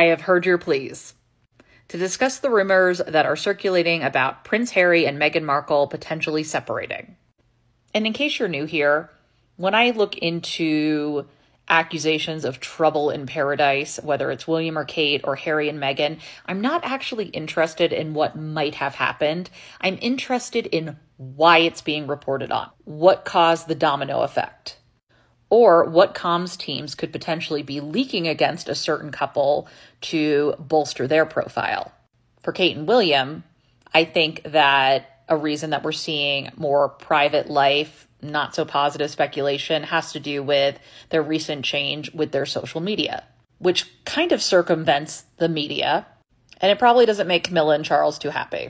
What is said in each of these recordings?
I have heard your pleas to discuss the rumors that are circulating about Prince Harry and Meghan Markle potentially separating. And in case you're new here, when I look into accusations of trouble in paradise, whether it's William or Kate or Harry and Meghan, I'm not actually interested in what might have happened. I'm interested in why it's being reported on, what caused the domino effect, or what comms teams could potentially be leaking against a certain couple to bolster their profile. For Kate and William, I think that a reason that we're seeing more private life, not so positive speculation has to do with their recent change with their social media, which kind of circumvents the media, and it probably doesn't make Camilla and Charles too happy.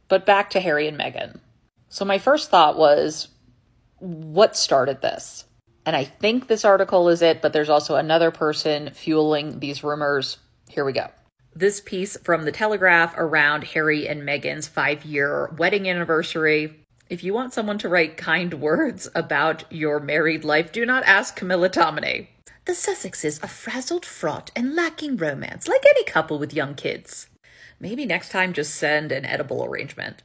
But back to Harry and Meghan. So my first thought was, what started this? And I think this article is it, but there's also another person fueling these rumors. Here we go. This piece from The Telegraph around Harry and Meghan's 5-year wedding anniversary. If you want someone to write kind words about your married life, do not ask Camilla Tominey. The Sussexes are frazzled, fraught, and lacking romance, like any couple with young kids. Maybe next time just send an edible arrangement.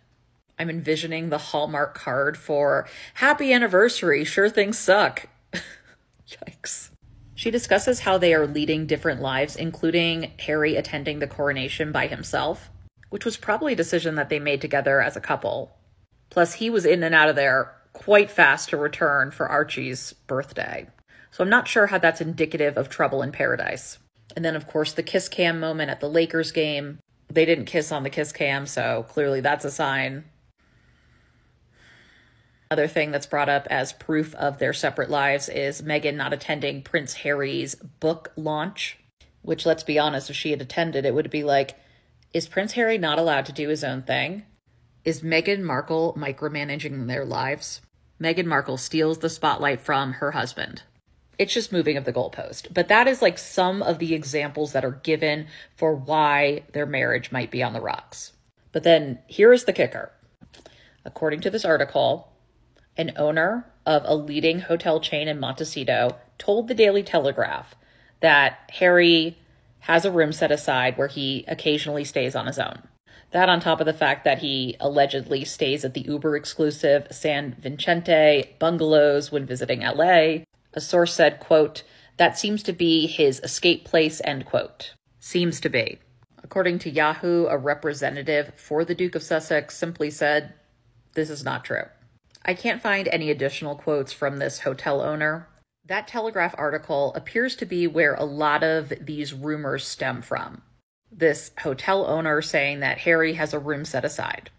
I'm envisioning the Hallmark card for happy anniversary, sure things suck. Yikes. She discusses how they are leading different lives, including Harry attending the coronation by himself, which was probably a decision that they made together as a couple. Plus, he was in and out of there quite fast to return for Archie's birthday. So I'm not sure how that's indicative of trouble in paradise. And then, of course, the kiss cam moment at the Lakers game. They didn't kiss on the kiss cam, so clearly that's a sign. Another thing that's brought up as proof of their separate lives is Meghan not attending Prince Harry's book launch, which, let's be honest, if she had attended, it would be like, is Prince Harry not allowed to do his own thing? Is Meghan Markle micromanaging their lives? Meghan Markle steals the spotlight from her husband. It's just moving of the goalpost. But that is like some of the examples that are given for why their marriage might be on the rocks. But then here is the kicker. According to this article, an owner of a leading hotel chain in Montecito told the Daily Telegraph that Harry has a room set aside where he occasionally stays on his own. That on top of the fact that he allegedly stays at the Uber-exclusive San Vicente bungalows when visiting LA. A source said, quote, that seems to be his escape place, end quote. Seems to be. According to Yahoo, a representative for the Duke of Sussex simply said, this is not true. I can't find any additional quotes from this hotel owner. That Telegraph article appears to be where a lot of these rumors stem from. This hotel owner saying that Harry has a room set aside.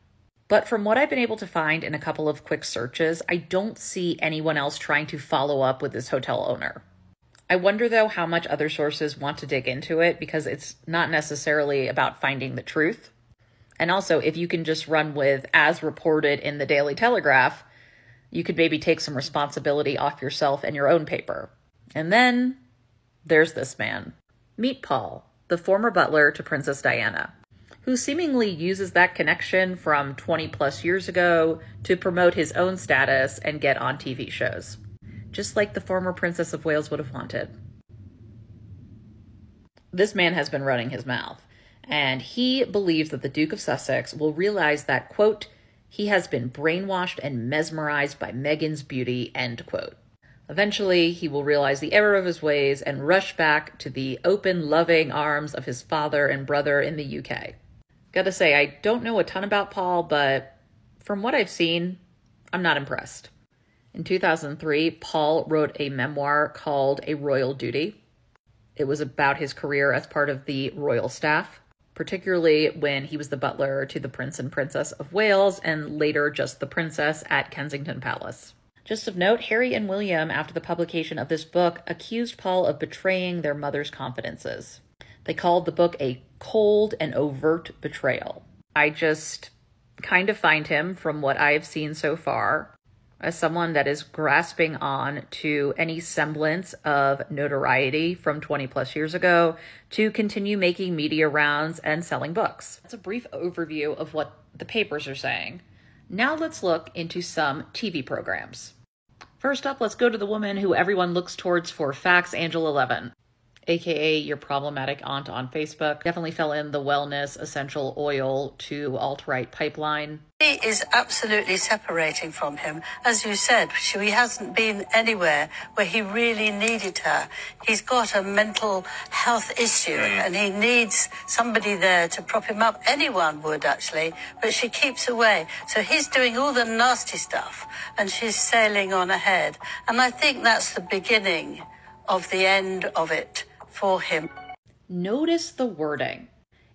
But from what I've been able to find in a couple of quick searches, I don't see anyone else trying to follow up with this hotel owner. I wonder, though, how much other sources want to dig into it, because it's not necessarily about finding the truth. And also, if you can just run with as reported in the Daily Telegraph, you could maybe take some responsibility off yourself and your own paper. And then there's this man. Meet Paul, the former butler to Princess Diana, who seemingly uses that connection from 20 plus years ago to promote his own status and get on TV shows, just like the former Princess of Wales would have wanted. This man has been running his mouth, and he believes that the Duke of Sussex will realize that, quote, he has been brainwashed and mesmerized by Meghan's beauty, end quote. Eventually, he will realize the error of his ways and rush back to the open, loving arms of his father and brother in the UK. Gotta say, I don't know a ton about Paul, but from what I've seen, I'm not impressed. In 2003, Paul wrote a memoir called A Royal Duty. It was about his career as part of the royal staff, particularly when he was the butler to the Prince and Princess of Wales and later just the princess at Kensington Palace. Just of note, Harry and William, after the publication of this book, accused Paul of betraying their mother's confidences. They called the book a cold and overt betrayal. I just kind of find him, from what I have seen so far, as someone that is grasping on to any semblance of notoriety from 20 plus years ago to continue making media rounds and selling books. That's a brief overview of what the papers are saying. Now let's look into some TV programs. First up, let's go to the woman who everyone looks towards for facts, Angel 11. aka your problematic aunt on Facebook. Definitely fell in the wellness essential oil to alt-right pipeline. She is absolutely separating from him. As you said, she hasn't been anywhere where he really needed her. He's got a mental health issue and he needs somebody there to prop him up. Anyone would, actually, but she keeps away. So he's doing all the nasty stuff and she's sailing on ahead. And I think that's the beginning of the end of it for him. Notice the wording.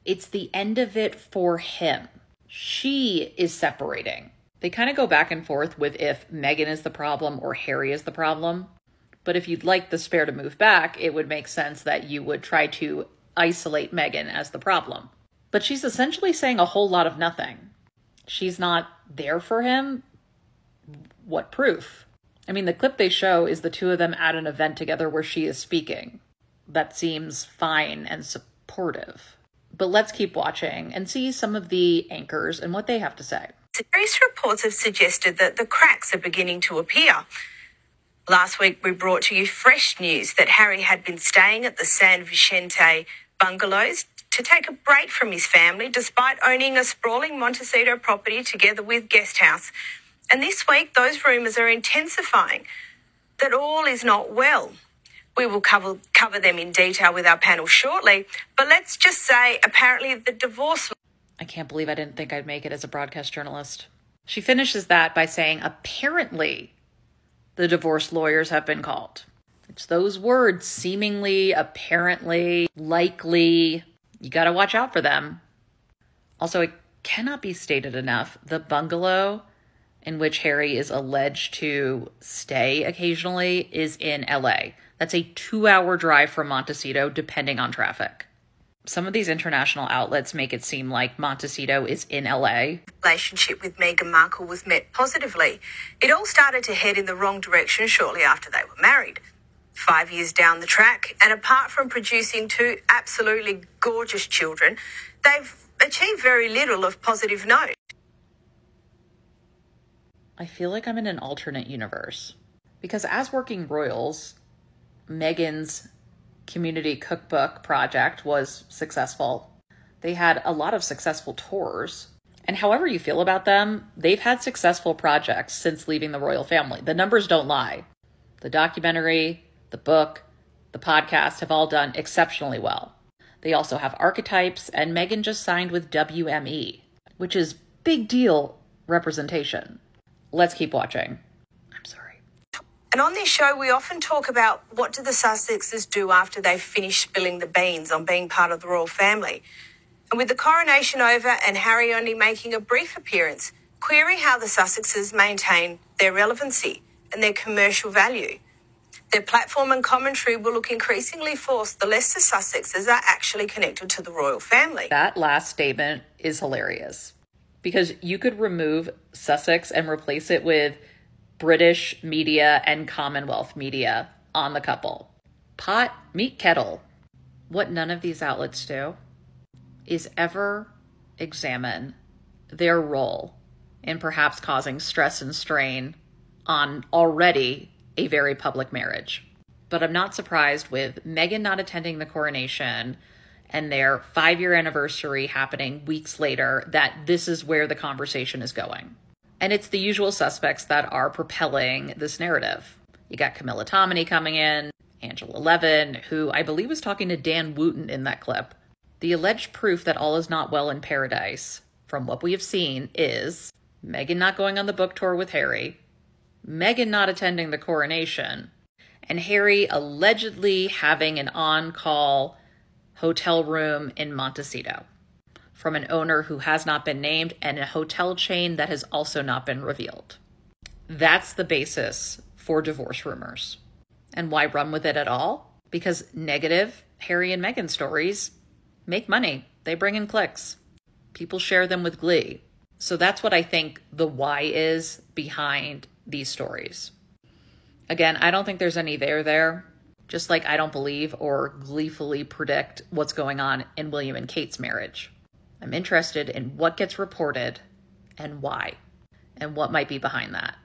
It's the end of it for him. She is separating. They kind of go back and forth with if Meghan is the problem or Harry is the problem. But if you'd like the spare to move back, it would make sense that you would try to isolate Meghan as the problem. But she's essentially saying a whole lot of nothing. She's not there for him. What proof? I mean, the clip they show is the two of them at an event together where she is speaking. That seems fine and supportive. But let's keep watching and see some of the anchors and what they have to say. Various reports have suggested that the cracks are beginning to appear. Last week, we brought to you fresh news that Harry had been staying at the San Vicente bungalows to take a break from his family, despite owning a sprawling Montecito property together with Guesthouse. And this week, those rumours are intensifying, that all is not well. We will cover them in detail with our panel shortly, but let's just say apparently the divorce... I can't believe I didn't think I'd make it as a broadcast journalist. She finishes that by saying, apparently the divorce lawyers have been called. It's those words, seemingly, apparently, likely. You got to watch out for them. Also, it cannot be stated enough, the bungalow in which Harry is alleged to stay occasionally is in LA. That's a 2-hour drive from Montecito, depending on traffic. Some of these international outlets make it seem like Montecito is in LA. Relationship with Meghan Markle was met positively. It all started to head in the wrong direction shortly after they were married. 5 years down the track, and apart from producing 2 absolutely gorgeous children, they've achieved very little of positive note. I feel like I'm in an alternate universe. Because as working royals, Meghan's community cookbook project was successful. They had a lot of successful tours. And however you feel about them, they've had successful projects since leaving the royal family. The numbers don't lie. The documentary, the book, the podcast have all done exceptionally well. They also have archetypes, and Meghan just signed with WME, which is big deal representation. Let's keep watching. I'm sorry. And on this show, we often talk about what do the Sussexes do after they've finished spilling the beans on being part of the royal family. And with the coronation over and Harry only making a brief appearance, query how the Sussexes maintain their relevancy and their commercial value. Their platform and commentary will look increasingly forced the less the Sussexes are actually connected to the royal family. That last statement is hilarious because you could remove Sussex and replace it with British media and Commonwealth media on the couple. Pot, meet kettle. What none of these outlets do is ever examine their role in perhaps causing stress and strain on already a very public marriage. But I'm not surprised with Meghan not attending the coronation and their 5-year anniversary happening weeks later that this is where the conversation is going. And it's the usual suspects that are propelling this narrative. You got Camilla Tominey coming in, Angela Levin, who I believe was talking to Dan Wooten in that clip. The alleged proof that all is not well in paradise, from what we have seen, is Meghan not going on the book tour with Harry, Meghan not attending the coronation, and Harry allegedly having an on-call hotel room in Montecito from an owner who has not been named and a hotel chain that has also not been revealed. That's the basis for divorce rumors. And why run with it at all? Because negative Harry and Meghan stories make money. They bring in clicks. People share them with glee. So that's what I think the why is behind these stories. Again, I don't think there's any there. Just like I don't believe or gleefully predict what's going on in William and Kate's marriage. I'm interested in what gets reported and why, and what might be behind that.